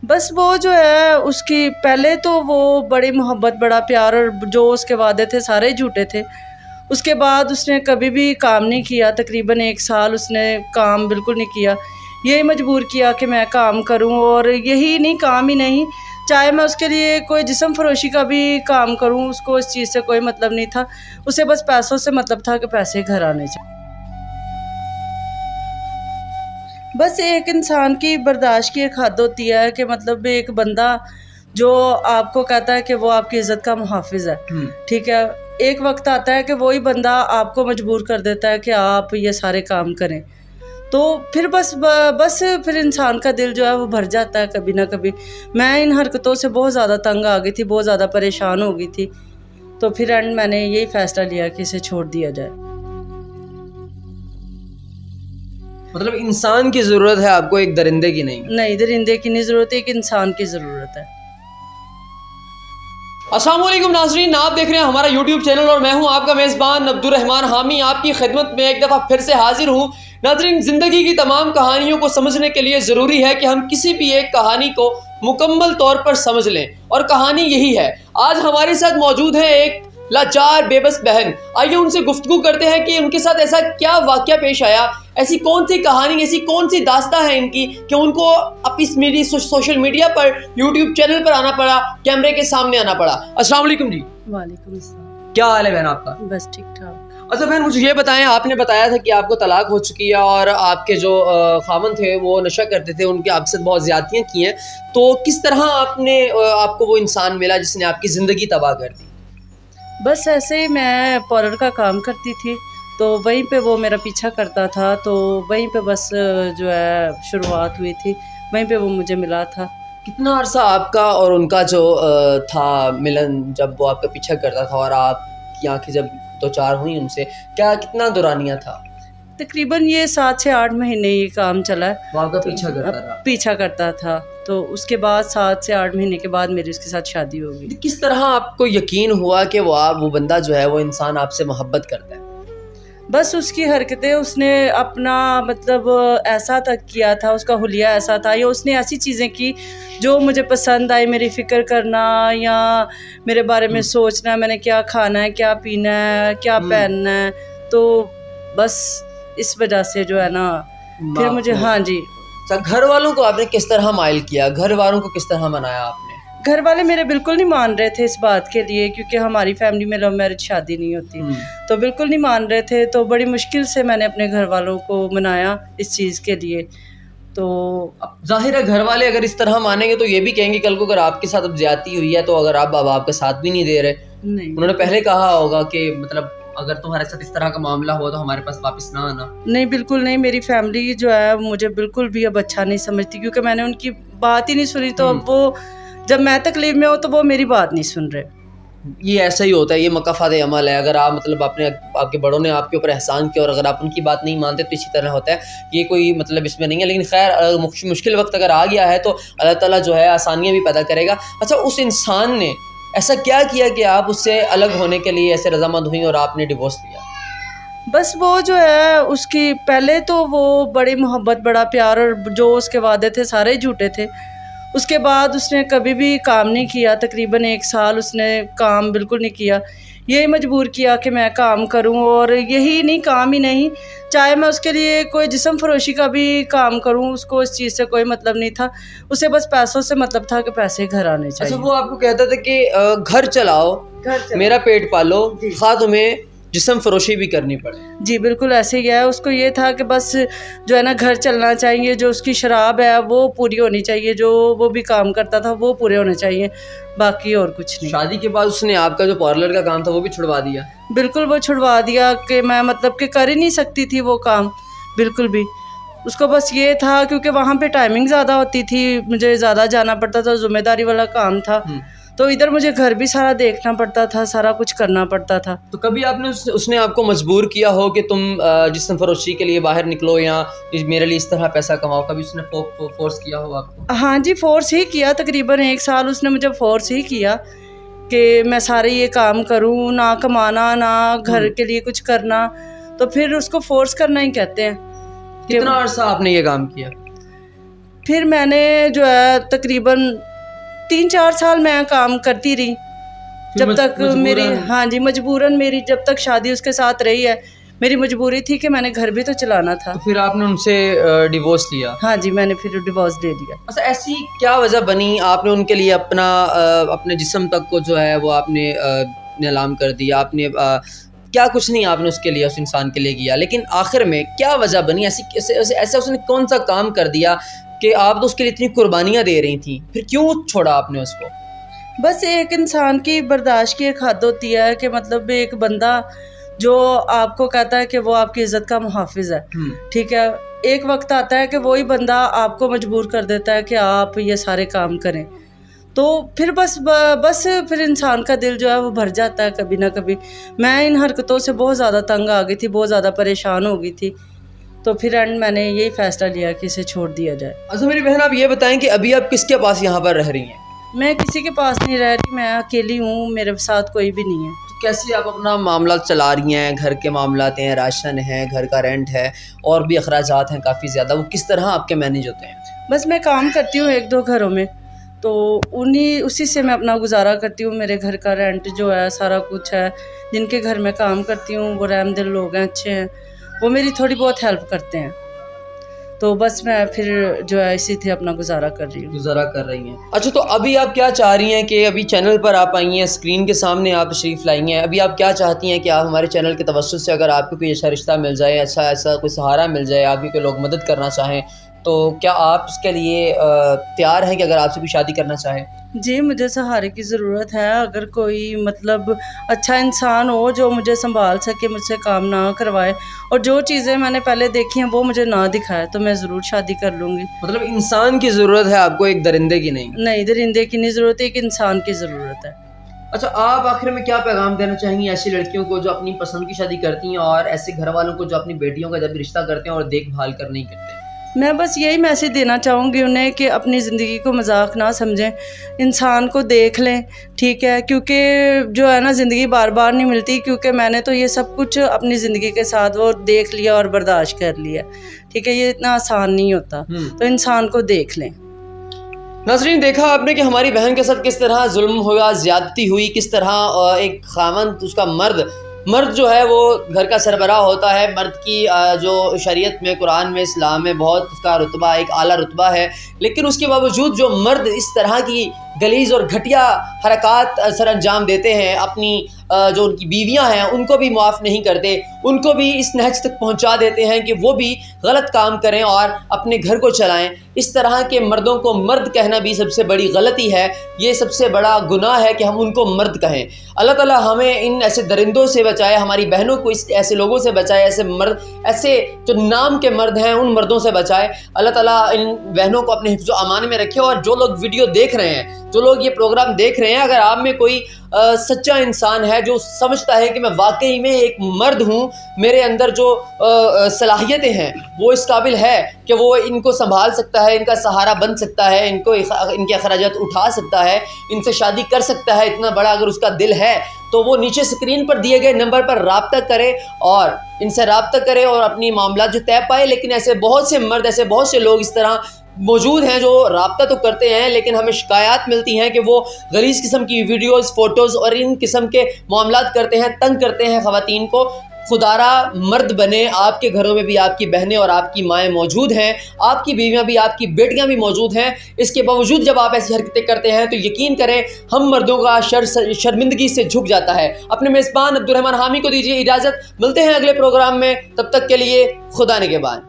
बस वो जो है उसकी पहले तो वो बड़ी मोहब्बत बड़ा प्यार और जो उसके वादे थे सारे झूठे थे। उसके बाद उसने कभी भी काम नहीं किया, तकरीबन 1 साल उसने काम बिल्कुल नहीं किया। यही मजबूर किया कि मैं काम करूं, और यही नहीं, काम ही नहीं, चाहे मैं उसके लिए कोई जिस्म फरोशी का भी काम करूं, उसको इस चीज़ से कोई मतलब नहीं था। उसे बस पैसों से मतलब था कि पैसे घर आने चाहिए। बस एक इंसान की बर्दाश्त की एक हद होती है कि मतलब एक बंदा जो आपको कहता है कि वो आपकी इज़्ज़त का मुहाफ़िज़ है, ठीक है, एक वक्त आता है कि वही बंदा आपको मजबूर कर देता है कि आप ये सारे काम करें। तो फिर बस फिर इंसान का दिल जो है वो भर जाता है कभी ना कभी। मैं इन हरकतों से बहुत ज़्यादा तंग आ गई थी, बहुत ज़्यादा परेशान हो गई थी। तो फिर एंड मैंने यही फ़ैसला लिया कि इसे छोड़ दिया जाए। मतलब इंसान की ज़रूरत है आपको, एक दरिंदे की नहीं। नहीं, दरिंदे की नहीं ज़रूरत है, एक इंसान की ज़रूरत है। अस्सलाम वालेकुम नाज़रीन, आप देख रहे हैं हमारा YouTube चैनल और मैं हूं आपका मेज़बान अब्दुल रहमान हामी, आपकी खिदमत में एक दफ़ा फिर से हाजिर हूं। नाज़रीन, ज़िंदगी की तमाम कहानियों को समझने के लिए ज़रूरी है कि हम किसी भी एक कहानी को मुकम्मल तौर पर समझ लें, और कहानी यही है। आज हमारे साथ मौजूद है एक लाचार बेबस बहन। आइए उनसे गुफ्तगू करते हैं कि उनके साथ ऐसा क्या वाक़या पेश आया, ऐसी कौन सी कहानी, ऐसी कौन सी दास्तां है इनकी कि उनको अब इस सोशल मीडिया पर, यूट्यूब चैनल पर आना पड़ा, कैमरे के सामने आना पड़ा। अस्सलाम वालेकुम जी। वालेकुम अस्सलाम। क्या हाल है बहन आपका? बस ठीक ठाक। अच्छा बहन, मुझे ये बताएं, आपने बताया था कि आपको तलाक हो चुकी है और आपके जो खामन थे वो नशा करते थे, उनके आपसे बहुत ज़्यादतियाँ की हैं, तो किस तरह आपको वो इंसान मिला जिसने आपकी ज़िंदगी तबाह कर दी? बस ऐसे ही मैं पार्लर का काम करती थी, तो वहीं पे वो मेरा पीछा करता था, तो वहीं पे बस जो है शुरुआत हुई थी, वहीं पे वो मुझे मिला था। कितना अरसा आपका और उनका जो था मिलन, जब वो आपका पीछा करता था और आपकी आंखें जब दो चार हुई उनसे, क्या कितना दुरानिया था? तकरीबन ये 7 से 8 महीने ये काम चला है। वो आपका तो पीछा करता रहा? पीछा करता था, तो उसके बाद 7 से 8 महीने के बाद मेरी उसके साथ शादी हो गई। किस तरह आपको यकीन हुआ कि वो बंदा जो है वो इंसान आपसे मोहब्बत करता है? बस उसकी हरकतें, उसने अपना मतलब ऐसा तक किया था, उसका हुलिया ऐसा था, या उसने ऐसी चीज़ें की जो मुझे पसंद आई, मेरी फ़िक्र करना या मेरे बारे में सोचना, मैंने क्या खाना है, क्या पीना है, क्या पहनना है, तो बस इस वजह से जो है ना फिर मुझे, हाँ जी। घर वालों को आपने किस तरह माइल किया, घर वालों को किस तरह मनाया आपने? घर वाले मेरे बिल्कुल नहीं मान रहे थे इस बात के लिए, क्योंकि हमारी फैमिली में लव मैरिज शादी नहीं होती, तो बिल्कुल नहीं मान रहे थे। तो बड़ी मुश्किल से मैंने अपने घर वालों को मनाया इस चीज़ के लिए। तो अब जाहिर है घर वाले अगर इस तरह मानेंगे तो ये भी कहेंगे कल को अगर आपके साथ अब ज्यादती हुई है तो अगर आप अब आपका साथ भी नहीं दे रहे। नहीं, उन्होंने पहले कहा होगा कि मतलब अगर तुम्हारे साथ इस तरह का मामला हुआ तो हमारे पास वापस ना आना। नहीं, बिल्कुल नहीं। मेरी फैमिली जो है मुझे बिल्कुल भी अब अच्छा नहीं समझती, क्योंकि मैंने उनकी बात ही नहीं सुनी। तो अब वो, जब मैं तकलीफ में हूँ तो वो मेरी बात नहीं सुन रहे। ये ऐसा ही होता है, ये मकाफात अमल है। अगर आप मतलब आपके बड़ों ने आपके ऊपर एहसान किया और अगर आप उनकी बात नहीं मानते तो इसी तरह होता है। ये कोई मतलब इसमें नहीं है, लेकिन खैर मुश्किल वक्त अगर आ गया है तो अल्लाह ताला जो है आसानियाँ भी पैदा करेगा। अच्छा, उस इंसान ने ऐसा क्या किया कि आप उससे अलग होने के लिए ऐसे रजामंद हुई और आपने डिवोर्स लिया? बस वो जो है उसकी पहले तो वो बड़ी मोहब्बत बड़ा प्यार और जो उसके वादे थे सारे झूठे थे। उसके बाद उसने कभी भी काम नहीं किया, तकरीबन 1 साल उसने काम बिल्कुल नहीं किया। यही मजबूर किया कि मैं काम करूं, और यही नहीं, काम ही नहीं, चाहे मैं उसके लिए कोई जिस्म फरोशी का भी काम करूं, उसको इस चीज़ से कोई मतलब नहीं था। उसे बस पैसों से मतलब था कि पैसे घर आने चाहिए। अच्छा, वो आपको कहता था कि घर चलाओ, मेरा पेट पालो, खा तुम्हें जिस्म फरोशी भी करनी पड़े। जी, बिल्कुल ऐसे ही है। उसको ये था कि बस जो है ना घर चलना चाहिए, जो उसकी शराब है वो पूरी होनी चाहिए, जो वो भी काम करता था वो पूरे होने चाहिए, बाकी और कुछ नहीं। शादी के बाद उसने आपका जो पार्लर का काम था वो भी छुड़वा दिया? बिल्कुल, वो छुड़वा दिया कि मैं मतलब कि कर ही नहीं सकती थी वो काम, बिल्कुल भी। उसको बस ये था, क्योंकि वहाँ पे टाइमिंग ज़्यादा होती थी, मुझे ज़्यादा जाना पड़ता था, ज़िम्मेदारी वाला काम था, तो इधर मुझे घर भी सारा देखना पड़ता था, सारा कुछ करना पड़ता था। तो कभी आपने उसने आपको मजबूर किया हो कि तुम जिस्म फरोशी के लिए बाहर निकलो या मेरे लिए इस तरह पैसा कमाओ, कभी उसने फोर्स किया हो आपको? हाँ जी, फोर्स ही किया। तकरीबन 1 साल उसने मुझे फोर्स ही किया कि मैं सारे ये काम करूँ, ना कमाना ना घर के लिए कुछ करना, तो फिर उसको फोर्स करना ही कहते हैं। कितना अरसा आपने ये काम किया? پھر میں نے جو ہے تقریباً 3-4 سال میں کام کرتی رہی جب تک میری ہاں جی مجبوراً میری جب تک شادی اس کے ساتھ رہی ہے میری مجبوری تھی کہ میں نے گھر بھی تو چلانا تھا. پھر آپ نے ان سے ڈیورس لیا؟ ہاں جی میں نے پھر ڈیورس دے دیا. اچھا ایسی کیا وجہ بنی آپ نے ان کے لیے اپنے جسم تک کو جو ہے وہ آپ نے نیلام کر دیا؟ آپ نے کیا کچھ نہیں آپ نے اس کے لیے اس انسان کے لیے کیا، لیکن آخر میں کیا وجہ بنی ایسا اس نے کون سا کام کر دیا کہ آپ تو اس کے لیے اتنی قربانیاں دے رہی تھیں، پھر کیوں چھوڑا آپ نے اس کو؟ بس ایک انسان کی برداشت کی ایک حد ہوتی ہے کہ مطلب ایک بندہ جو آپ کو کہتا ہے کہ وہ آپ کی عزت کا محافظ ہے، ٹھیک ہے، ایک وقت آتا ہے کہ وہی بندہ آپ کو مجبور کر دیتا ہے کہ آپ یہ سارے کام کریں، تو پھر بس پھر انسان کا دل جو ہے وہ بھر جاتا ہے کبھی نہ کبھی. میں ان حرکتوں سے بہت زیادہ تنگ آ گئی تھی، بہت زیادہ پریشان ہو گئی تھی، تو پھر اینڈ میں نے یہی فیصلہ لیا کہ اسے چھوڑ دیا جائے. اچھا میری بہن آپ یہ بتائیں کہ ابھی آپ کس کے پاس یہاں پر رہ رہی ہیں؟ میں کسی کے پاس نہیں رہ رہی، میں اکیلی ہوں، میرے ساتھ کوئی بھی نہیں ہے. کیسے آپ اپنا معاملات چلا رہی ہیں؟ گھر کے معاملات ہیں، راشن ہے، گھر کا رینٹ ہے، اور بھی اخراجات ہیں کافی زیادہ، وہ کس طرح آپ کے مینیج ہوتے ہیں؟ بس میں کام کرتی ہوں 1-2 گھروں میں، تو اسی سے میں اپنا گزارا کرتی ہوں. میرے گھر کا رینٹ جو ہے سارا کچھ ہے، جن کے گھر میں کام کرتی ہوں وہ رحم دل لوگ ہیں، اچھے ہیں، وہ میری تھوڑی بہت ہیلپ کرتے ہیں، تو بس میں پھر جو ہے اسی سے اپنا گزارا کر رہی ہیں. اچھا تو ابھی آپ کیا چاہ رہی ہیں کہ ابھی چینل پر آپ آئی ہیں، اسکرین کے سامنے آپ تشریف لائی ہیں، ابھی آپ کیا چاہتی ہیں کہ آپ ہمارے چینل کے توسط سے اگر آپ کو کوئی ایسا رشتہ مل جائے، ایسا کوئی سہارا مل جائے، آپ کے لوگ مدد کرنا چاہیں، تو کیا آپ اس کے لیے تیار ہیں کہ اگر آپ سے کوئی شادی کرنا چاہیں؟ جی مجھے سہارے کی ضرورت ہے. اگر کوئی مطلب اچھا انسان ہو جو مجھے سنبھال سکے، مجھ سے کام نہ کروائے، اور جو چیزیں میں نے پہلے دیکھی ہیں وہ مجھے نہ دکھائے، تو میں ضرور شادی کر لوں گی. مطلب انسان کی ضرورت ہے آپ کو، ایک درندے کی نہیں؟ نہیں، درندے کی نہیں ضرورت ہے، ایک انسان کی ضرورت ہے. اچھا آپ آخر میں کیا پیغام دینا چاہیں گی ایسی لڑکیوں کو جو اپنی پسند کی شادی کرتی ہیں، اور ایسے گھر والوں کو جو اپنی بیٹیوں کا جب رشتہ کرتے ہیں اور دیکھ بھال کر نہیں کرتے؟ میں بس یہی میسج دینا چاہوں گی انہیں کہ اپنی زندگی کو مذاق نہ سمجھیں، انسان کو دیکھ لیں، ٹھیک ہے، کیونکہ جو ہے نا زندگی بار بار نہیں ملتی، کیونکہ میں نے تو یہ سب کچھ اپنی زندگی کے ساتھ وہ دیکھ لیا اور برداشت کر لیا، ٹھیک ہے، یہ اتنا آسان نہیں ہوتا، تو انسان کو دیکھ لیں. ناظرین دیکھا آپ نے کہ ہماری بہن کے ساتھ کس طرح ظلم ہوا، زیادتی ہوئی، کس طرح ایک خاوند، اس کا مرد جو ہے وہ گھر کا سربراہ ہوتا ہے، مرد کی جو شریعت میں، قرآن میں، اسلام میں بہت اس کا رتبہ ایک اعلیٰ رتبہ ہے، لیکن اس کے باوجود جو مرد اس طرح کی غلیظ اور گھٹیا حرکات سر انجام دیتے ہیں، اپنی جو ان کی بیویاں ہیں ان کو بھی معاف نہیں کرتے، ان کو بھی اس نہج تک پہنچا دیتے ہیں کہ وہ بھی غلط کام کریں اور اپنے گھر کو چلائیں. اس طرح کے مردوں کو مرد کہنا بھی سب سے بڑی غلطی ہے، یہ سب سے بڑا گناہ ہے کہ ہم ان کو مرد کہیں. اللہ تعالیٰ ہمیں ان ایسے درندوں سے بچائے، ہماری بہنوں کو ایسے لوگوں سے بچائے، ایسے جو نام کے مرد ہیں ان مردوں سے بچائے. اللہ تعالیٰ ان بہنوں کو اپنے حفظ و امان میں رکھے. اور جو لوگ ویڈیو دیکھ رہے ہیں، جو لوگ یہ پروگرام دیکھ رہے ہیں، اگر آپ میں کوئی سچا انسان ہے جو سمجھتا ہے کہ میں واقعی میں ایک مرد ہوں، میرے اندر جو صلاحیتیں ہیں وہ اس قابل ہے کہ وہ ان کو سنبھال سکتا ہے، ان کا سہارا بن سکتا ہے، ان کے اخراجات اٹھا سکتا ہے، ان سے شادی کر سکتا ہے، اتنا بڑا اگر اس کا دل ہے، تو وہ نیچے اسکرین پر دیے گئے نمبر پر رابطہ کرے اور ان سے رابطہ کرے اور اپنی معاملات جو طے پائے. لیکن ایسے بہت سے مرد، ایسے بہت سے لوگ اس طرح موجود ہیں جو رابطہ تو کرتے ہیں، لیکن ہمیں شکایات ملتی ہیں کہ وہ غلیظ قسم کی ویڈیوز، فوٹوز اور ان قسم کے معاملات کرتے ہیں، تنگ کرتے ہیں خواتین کو. خدارا مرد بنے. آپ کے گھروں میں بھی آپ کی بہنیں اور آپ کی مائیں موجود ہیں، آپ کی بیویاں بھی، آپ کی بیٹیاں بھی موجود ہیں. اس کے باوجود جب آپ ایسی حرکتیں کرتے ہیں تو یقین کریں ہم مردوں کا شرمندگی سے جھک جاتا ہے. اپنے میزبان عبدالرحمان حامی کو دیجیے اجازت، ملتے ہیں اگلے پروگرام میں، تب تک کے لیے خدا نگہبان.